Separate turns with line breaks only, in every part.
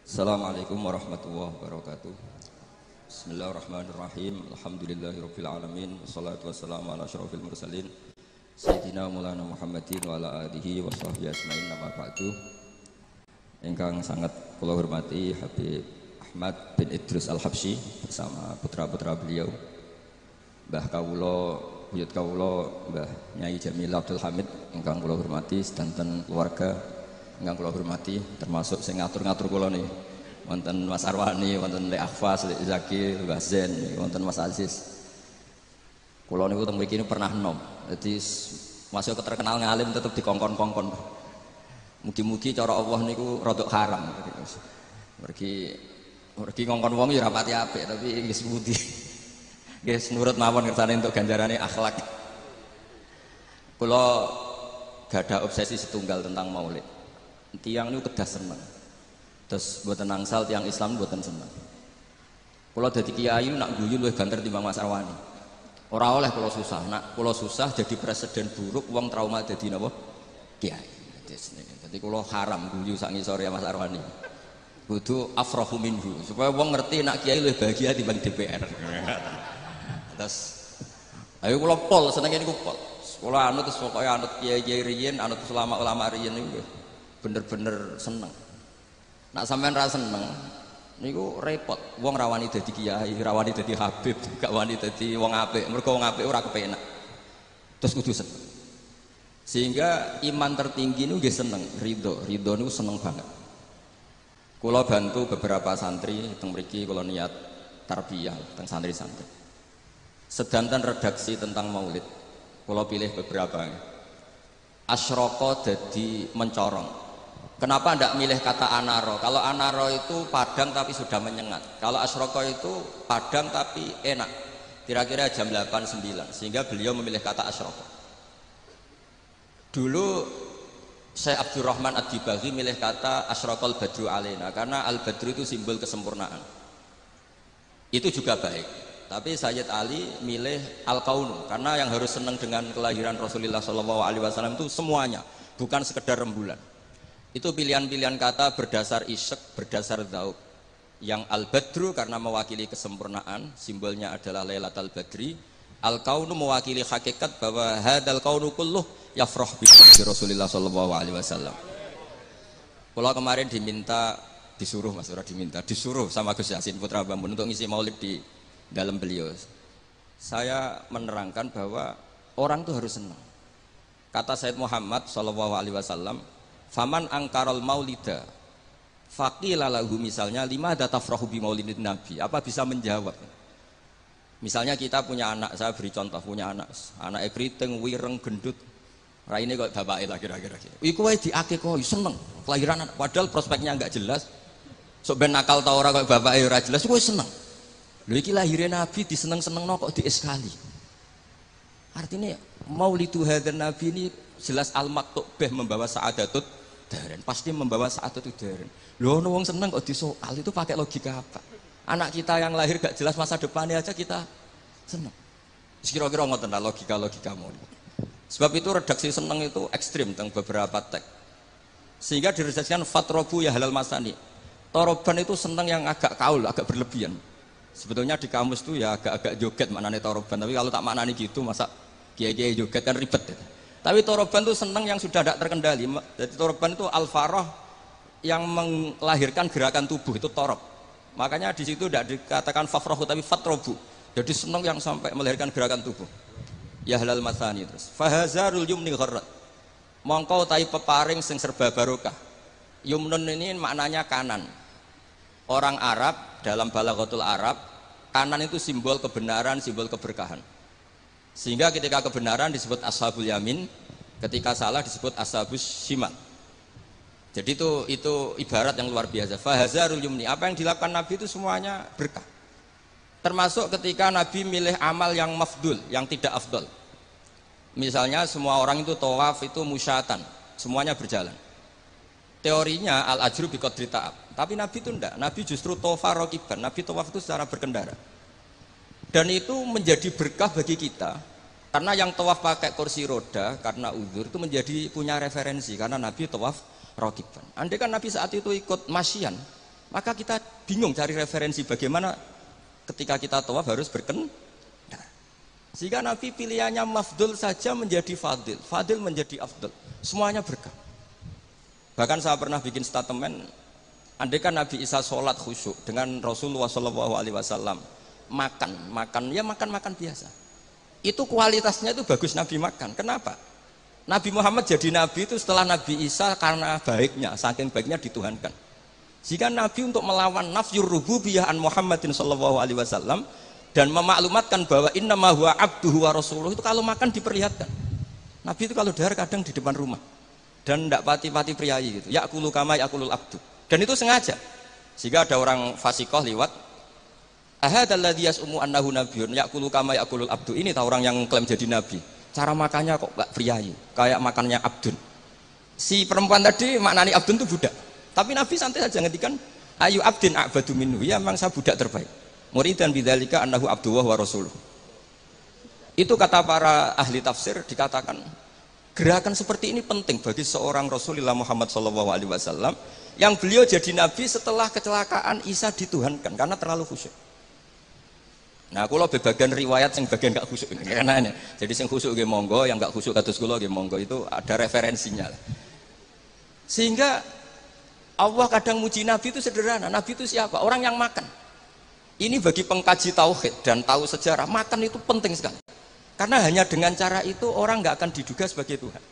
Assalamualaikum warahmatullahi wabarakatuh. Bismillahirrahmanirrahim. Alhamdulillahirabbil alamin. Wassalatu wassalamu ala asyrofil mursalin Sayyidina Maulana Muhammadin wa ala alihi wa sahbihi ajmain. Nama ba'du. Ingkang sangat kula hormati Habib Ahmad bin Idrus Al-Habsyi bersama putra-putra beliau Mbah Kawula, buyut Kawula, Mbah Nyai Jamil Abdul Hamid ingkang kula hormati, sedanten keluarga ingkang kula hormati, termasuk sing ngatur-ngatur kula nih. Wonten Mas Arwani, wonten Lek Akhfas, Lek Zaki, Mbah Zen, wonten Mas Aziz. Kula niku teng mriki pernah enom. Dadi masih terkenal ngalim tetep dikongkon-kongkon. Mugi-mugi cara Allah niku rodok haram. Mergi ngongkon wong ya rapati apik, tapi nggih sepundi. Nggih nurut mawon kersane untuk ganjarane akhlak. Kula gadah obsesi setunggal tentang maulid. Tiang niku kedah seneng. Terus mboten angsal tiang Islam mboten seneng. Kula dadi kiai nak guyu luwih banter timbang Mas Arwani. Ora oleh kula susah, nak kula susah jadi presiden buruk wong trauma dadi napa? Kiai. Dadi kula haram guyu sak ngisore Mas Arwani. Kudu afrahu minhu supaya wong ngerti nak kiai luwih bahagia timbang DPR. Terus ayo kula pol senenge niku pol. Kula anut terus pokoke anut kiai-kiai riyin, anut ulama-ulama riyin niku bener-bener seneng. Nak sampean ra seneng niku repot. Wong rawani dadi kiai, rawani dadi habib, gak wani dadi wong apik. Mergo wong apik ora kepenak. Terus kudu seneng. Sehingga iman tertinggi niku nggih seneng, ridho. Ridho niku seneng banget. Kula bantu beberapa santri teng mriki kula niat tarbiyah teng santri-santri. Sedanten redaksi tentang maulid. Kula pilih beberapa. Asyraka dadi mencorong. Kenapa tidak milih kata anaro? Kalau anaro itu padang tapi sudah menyengat. Kalau asyraka itu padang tapi enak. Kira-kira jam 8-9. Sehingga beliau memilih kata asyraka. Dulu Syekh Abdurrahman Ad-Dibaghi milih kata asyraqal badru alaina karena al-badru itu simbol kesempurnaan. Itu juga baik. Tapi Sayyid Ali milih al-kaunu karena yang harus senang dengan kelahiran Rasulullah SAW itu semuanya, bukan sekedar rembulan. Itu pilihan-pilihan kata berdasar isyq, berdasar dzauq. Yang al-badru karena mewakili kesempurnaan, simbolnya adalah Lailatul Badri. Al-kaunu mewakili hakikat bahwa hadzal kaunu kulluh yafrah bi Rasulillah sallallahu alaihi wasallam. Kalau kemarin disuruh Mas ora diminta, disuruh sama Gus Yasin Putra Bambun untuk ngisi maulid di dalam beliau. Saya menerangkan bahwa orang itu harus senang. Kata Sayyid Muhammad sallallahu alaihi wasallam, faman angkaral maulida faqila lahu, misalnya lima tafrahu bi maulidin nabi, apa bisa menjawab? Misalnya kita punya anak, saya beri contoh, punya anak keriting, wireng, gendut, raine kok bapake lah kira-kira. Iku wae diakekoi seneng kelahiran anak, padahal prospeknya enggak jelas. Sok ben nakal ta ora kok bapake ora jelas, iku seneng. Lho iki lahire nabi diseneng-senengno kok dieskali. Artinya maulidu hadzal nabi ini jelas al-maktubah membawa sa'adatut daren, pasti membawa sa'adatut daren. Lho ono wong seneng kok disoal, itu pakai logika apa? Anak kita yang lahir gak jelas masa depannya aja kita seneng. Kira-kira ngoten lah logika mau. Sebab itu redaksi seneng itu ekstrim tentang beberapa teks. Sehingga diredaksikan fatrobu ya halal masani. Toroban itu seneng yang agak kaul, agak berlebihan. Sebetulnya di kamus itu ya agak-agak joget maknanya toroban. Tapi kalau tak maknani gitu masa kiai-kiai joget kan ribet. Tapi toroban itu seneng yang sudah tidak terkendali. Jadi toroban itu al-farah yang melahirkan gerakan tubuh, itu torob. Makanya di situ tidak dikatakan fafrohu tapi fatrobu. Jadi seneng yang sampai melahirkan gerakan tubuh. Ya halal masani terus. Fahazarul yumni gharrat. Mongko tai peparing sing serba barokah. Yumnun ini maknanya kanan. Orang Arab dalam balaghatul Arab, kanan itu simbol kebenaran, simbol keberkahan. Sehingga ketika kebenaran disebut ashabul yamin, ketika salah disebut ashabus shimal. Jadi itu ibarat yang luar biasa. Fahazarul yumni. Apa yang dilakukan Nabi itu semuanya berkah. Termasuk ketika Nabi milih amal yang mafdul, yang tidak afdol. Misalnya semua orang itu tawaf itu musyatan, semuanya berjalan. Teorinya al-ajru biqadri ta'ab. Tapi Nabi itu enggak. Nabi justru tawafa raqiban. Nabi tawaf itu secara berkendara. Dan itu menjadi berkah bagi kita. Karena yang tawaf pakai kursi roda karena uzur itu menjadi punya referensi karena Nabi tawaf raqiban. Andai kan Nabi saat itu ikut masyian, Maka kita bingung cari referensi bagaimana ketika kita tawaf harus berkendara. Sehingga Nabi pilihannya mafdul saja menjadi fadil, fadil menjadi afdal. Semuanya berkah. Bahkan saya pernah bikin statement, andai kan Nabi Isa sholat khusyuk dengan Rasulullah SAW makan biasa. Itu kualitasnya itu bagus Nabi makan. Kenapa? Nabi Muhammad jadi Nabi itu setelah Nabi Isa karena baiknya, saking baiknya dituhankan. Jika Nabi untuk melawan nafyur rububiyah an Muhammadin SAW dan memaklumatkan bahwa innama huwa abduhu wa rasuluh, itu kalau makan diperlihatkan. Nabi itu kalau dahar kadang di depan rumah dan tidak pati-pati priayi gitu. Ya'kulu kama ya'kulul abdu. Dan itu sengaja. Sehingga ada orang fasikoh liwat, ahadalladzi yas'umu annahu nabiyyun ya'kulu kama ya'kulul abdu. Ini tahu orang yang klaim jadi nabi. Cara makannya kok enggak priayi, kayak makannya abdun. Si perempuan tadi maknani abdun itu budak. Tapi Nabi santai saja ngendikan, ayu abdin a'badu minhu. Ya memang saya budak terbaik. Muridan bidzalika annahu abduhu wa rasuluh. Itu kata para ahli tafsir dikatakan gerakan seperti ini penting bagi seorang Rasulullah Muhammad SAW yang beliau jadi nabi setelah kecelakaan Isa dituhankan karena terlalu khusyuk. Nah, kalau bagian riwayat yang bagian gak khusyuk ini karena ini. Jadi yang khusyuk nggih monggo, yang gak khusyuk kados kula nggih monggo, itu ada referensinya. Sehingga Allah kadang muji Nabi itu sederhana. Nabi itu siapa? Orang yang makan. Ini bagi pengkaji tauhid dan tahu sejarah, makan itu penting sekali. Karena hanya dengan cara itu orang nggak akan diduga sebagai Tuhan.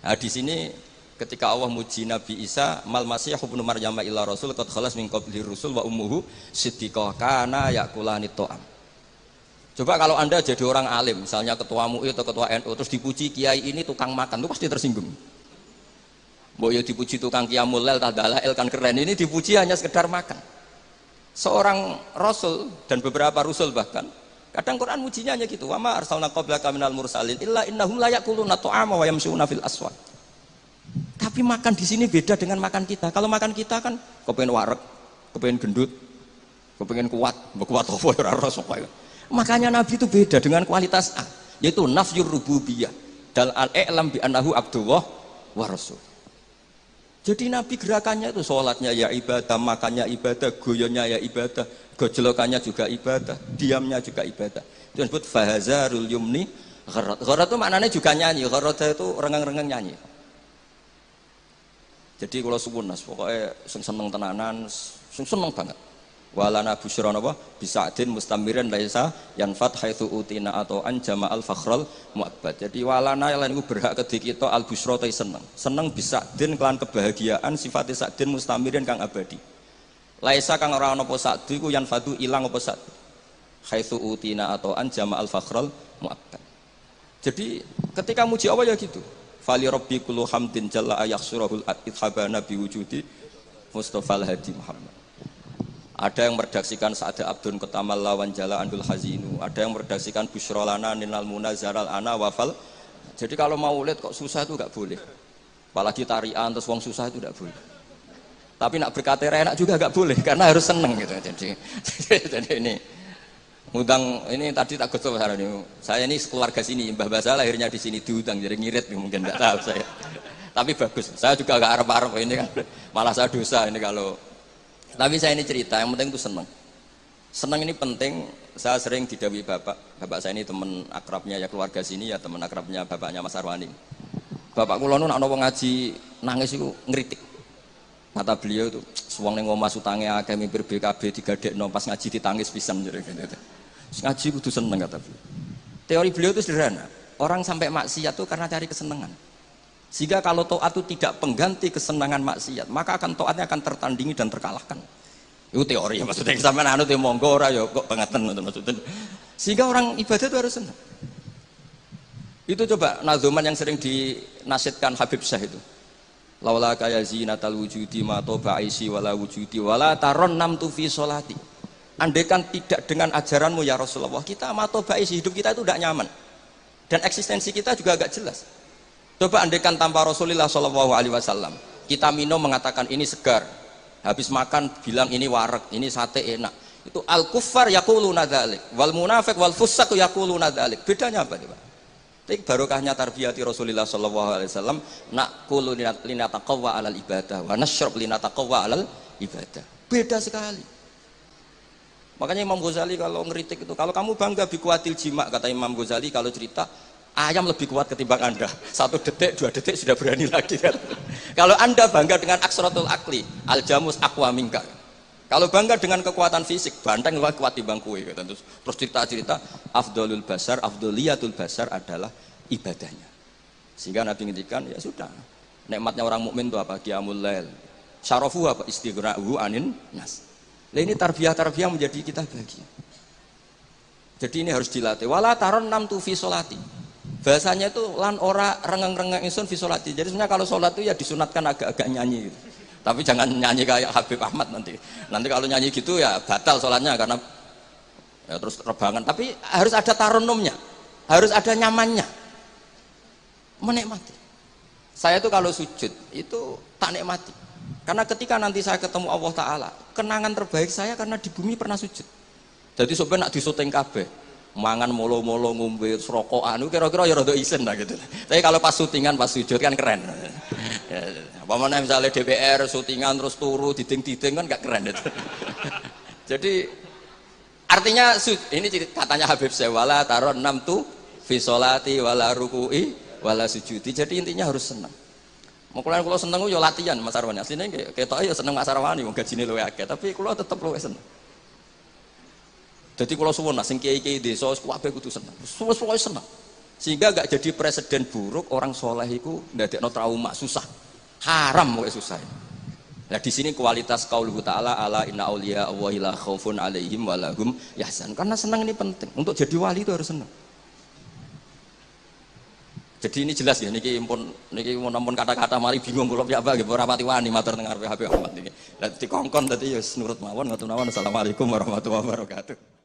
Nah, di sini ketika Allah muji Nabi Isa, mal masih ibnu Maryam illa rasul qad khalas min qabli rusul wa ummuhu siddiqah kana yakulani ta'am. Coba kalau Anda jadi orang alim, misalnya ketua MUI atau ketua NU, terus dipuji kiai ini tukang makan, itu pasti tersinggung. Mbok yo dipuji tukang qiyamul lail tadalail kan keren, ini dipuji hanya sekedar makan. Seorang rasul dan beberapa rasul bahkan kadang Quran mujinya hanya gitu, wa ma arsalna qablaka minal mursalin illa innahum la yaquluna ta'ama wa yamshuna fil aswaq. Tapi makan di sini beda dengan makan kita. Kalau makan kita kan kepengen wareg, kepengen gendut, kepengen kuat apa ora rasa kok. Makanya Nabi itu beda dengan kualitas A, yaitu nafyur rububiyah dal al-i'lam bi annahu abdullah wa rasul. Jadi Nabi gerakannya itu sholatnya ya ibadah, makannya ibadah, goyonya ya ibadah, gojlokannya juga ibadah, diamnya juga ibadah. Itu disebut fahazarul yumni gharat. Gharat itu maknanya juga nyanyi. Gharat itu rengeng-rengeng nyanyi. Jadi kalau suwun nas pokoknya seneng tenanan, seneng banget. Walana busyra napa bisadin mustamiran laisa yanfat haitsu utina atau an jama'al fakhral mu'abbad. Jadi walana lan iku berhak kedhi kita al busyra ta seneng. Seneng bisadin kelan kebahagiaan sifate sadin mustamirin kang abadi. Laisa kang ora ana apa sadu iku yanfatu ilang apa sadu. Haitsu utina atau an jama'al fakhral mu'abbad. Jadi ketika muji Allah ya gitu. Fali rabbi kullu hamdin jalla ayakhsurahul ithabana bi wujudi Mustafa al-Hadi Muhammad. Ada yang meredaksikan Sa'ada Abdun Ketamal Lawan Jala Andul Hazinu. Ada yang meredaksikan Bushrolana Ninal Munazaral Ana Wafal. Jadi kalau mau lihat kok susah itu gak boleh. Apalagi tarian terus wong susah itu gak boleh. Tapi nak berkata enak juga gak boleh karena harus seneng gitu. Jadi ini ngundang ini tadi tak gosok ini. Saya ini keluarga sini, Mbah Basa lahirnya di sini diundang jadi ngirit mungkin enggak tahu saya. Tapi bagus. Saya juga gak arep-arep ini kan. Malah saya dosa ini kalau. Tapi saya ini cerita, yang penting itu senang. Senang ini penting. Saya sering didawi bapak saya ini teman akrabnya ya keluarga sini ya teman akrabnya bapaknya Mas Arwani. Bapak kula nu nek ana wong ngaji nangis iku ngritik. Kata beliau itu, suwang ning omah utange akeh mimpir BKB digadekno pas ngaji ditangis pisan gitu. Ngaji kudu seneng kata beliau. Teori beliau itu sederhana. Orang sampai maksiat itu karena cari kesenangan. Sehingga kalau taat itu tidak pengganti kesenangan maksiat, maka akan taatnya akan tertandingi dan terkalahkan. Itu teori maksudnya sampean anu te monggo ora ya kok bangeten maksudnya. Sehingga orang ibadah itu harus senang. Itu coba nazuman yang sering dinasihatkan Habib Syah itu. Laula kaya zinatal wujudi ma toba aisi wala wujudi wala taron namtu fi sholati. Andaikan tidak dengan ajaranmu ya Rasulullah, kita ma toba aisi hidup kita itu tidak nyaman. Dan eksistensi kita juga agak jelas. Coba andaikan tanpa Rasulullah SAW, kita minum mengatakan ini segar, habis makan bilang ini wareg, ini sate enak. Itu al kuffar yaquluna dzalik, wal munafiq wal fusaq yaquluna dzalik. Bedanya apa nih Pak? Tapi barokahnya tarbiyati Rasulullah SAW, naqulu linataqawwa alal ibadah, wa nashrab linataqawwa alal Ibadah. Beda sekali. Makanya Imam Ghazali kalau ngeritik itu, kalau kamu bangga bikuatil jima, kata Imam Ghazali kalau cerita, ayam lebih kuat ketimbang Anda. 1 detik, 2 detik sudah berani lagi. Kalau Anda bangga dengan aksratul akli, al jamus aqwa minka. Kalau bangga dengan kekuatan fisik, banteng lebih kuat timbang kue. Terus cerita-cerita, afdolul basar, afdoliyatul basar adalah ibadahnya. Sehingga Nabi ngintikan, ya sudah. Nikmatnya orang mukmin itu apa? Qiyamul lail. Syarafu apa? Istighra'uhu anin nas. Nah ini tarbiyah-tarbiyah menjadi kita bahagia. Jadi ini harus dilatih. Wala taron nam tu fi sholati. Bahasanya itu lan ora rengeng-rengeng insun fi sholati. Jadi sebenarnya kalau sholat itu ya disunatkan agak-agak nyanyi gitu. Tapi jangan nyanyi kayak Habib Ahmad nanti. Nanti kalau nyanyi gitu ya batal sholatnya karena ya terus rebangan. Tapi harus ada tarunumnya, harus ada nyamannya, menikmati. Saya tuh kalau sujud itu tak nikmati. Karena ketika nanti saya ketemu Allah Ta'ala, kenangan terbaik saya karena di bumi pernah sujud. Jadi sebenarnya nak disuting kabeh, mangan molo-molo ngombe serokokan itu kira-kira ya rada isen lah gitu. Tapi kalau pas syutingan, pas sujud kan keren. Apa mana misalnya DPR syutingan terus turu diding-diding kan gak keren itu. Jadi artinya ini katanya Habib Sewala taruh 6 tuh fi sholati wala ruku'i wala sujudi. Jadi intinya harus senang. Mengkulan kalau seneng yo latihan Mas Arwani. Aslinya ketok ya seneng Mas Arwani wong gajine luwih akeh, tapi kula tetep luwih seneng. Jadi kalau suwun sing kiai-kiai desa kabeh kudu seneng. Suwe-suwe seneng. Sehingga gak jadi presiden buruk orang soleh iku ndadekno trauma susah. Haram kok susah. Nah di sini kualitas qaulhu ta'ala ala inna auliya Allahi la khaufun 'alaihim wa lahum yahzan. Karena senang ini penting. Untuk jadi wali itu harus senang. Jadi ini jelas ya niki mun nampun kata-kata mari bingung kula piye apa nggih ora pati wani matur teng ngarepe Habib Ahmad niki. Lah dikongkon dadi ya nurut mawon ngoten mawon. Assalamualaikum warahmatullahi wabarakatuh.